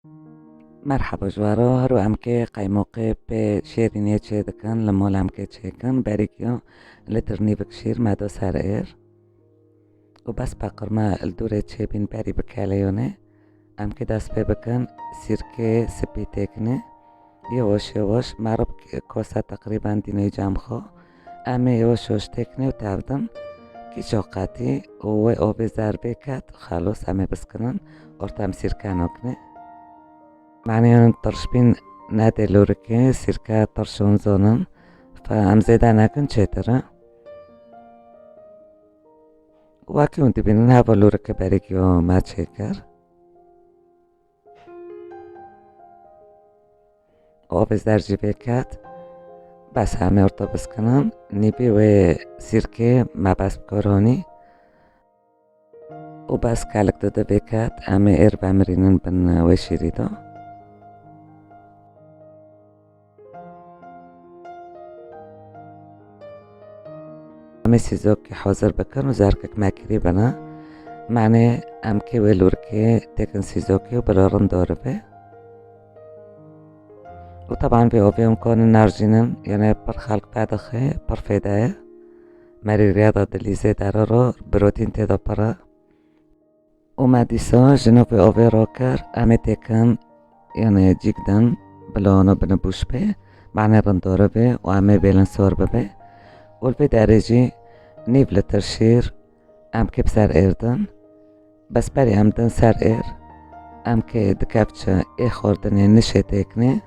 مرحبا جوارا هرو امكي قيموقي بي شيرينيه چه دكن لمول امكي چيكن بريكيو لترني بكشير مادو سر اير وبس باقر ما الدوري چه بين بري بكاليوني امكي داس بي بكن سيركي سبي تيكني يوش يوش مارب كوسا تقريبا ديني جامخو امي يوش يوش تيكني وتابدن كي شوقاتي او بزار بيكات خالص امي بسكنن ورتام سيركانوكني معناها ترشبين نادي لوركي سيركا ترشون زونن فأم زيدانا كن شترا واكي ونتي بين هابا لوركي باريكيو ما تشيكر او بزدار جيبيكات بس همه ارتا بسکنن نيبي و سيركي ما بس بكوروني و بس كالك دو بيكات امي اير بامرينن بن وشيريدو امي سيزوكي حوزر بكن وزاركك ماكري بنا معني امكي ولوركي تكن سيزوكي وبرارن دوربي وطبعا بيوفيهم كون النارجينن يعني برخالك بعدخي برفيداية ماري رياضة دليزي دارارو بروتين تيدا برا وما ديسا جنوبي اوفي روكر امي تكن يعني جيكدن بلونو بنبوش بي معني رندورو بي وامي بيلن سور بي والبي دارجي نيف لترشير امكي بسر ايردن بس بري امدن سر اير امكي دكابتشا اي خوردني نشي تيكني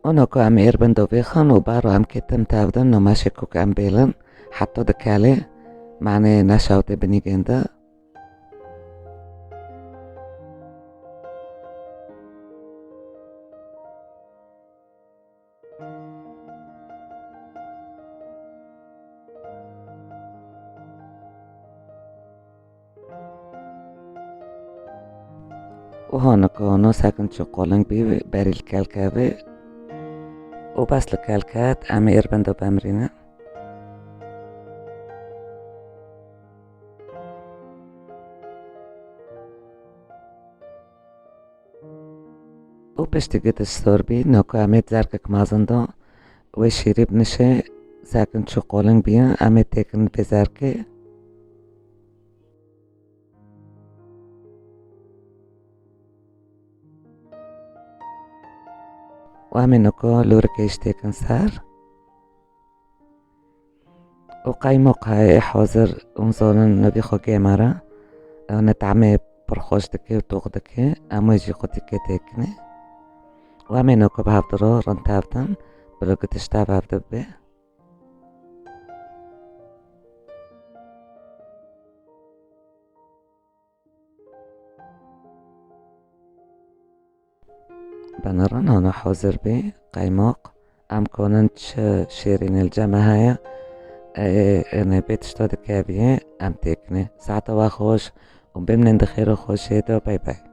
ونوكو ام ايربن دوفيخن وبارو امكي تم تابدن نو ماشي كوك ام بيلن حطو دكالي معني ناشاوتي بنيجندا وهونكو نو ساكن شقولن بي باري الكالكابي وبس الكالكات ام ايربن دو بامرينا وبشتي قد السوربي نوكو امي تزاركك مازندو وشيري بنشي ساكن شقولن بيا امي تيكن بزاركي وامي نوكو لوركيش تيكن سار وقايموق هاي حوزر ونزولن نبيخو جيمارا نتعمي برخوش دكي وتوغ دكي امو يجي قدكي تيكني وامي نوكو بهابدرو رنتابدن بلوكو تشتاب هابدبي بنرن هنا حوزر بي قايموق ام كوننش شيرين الجامعة هاي انا بيت شتو دكابيه ام تيكني ساعة واخوش وبمن دخيرو خوشيدو باي باي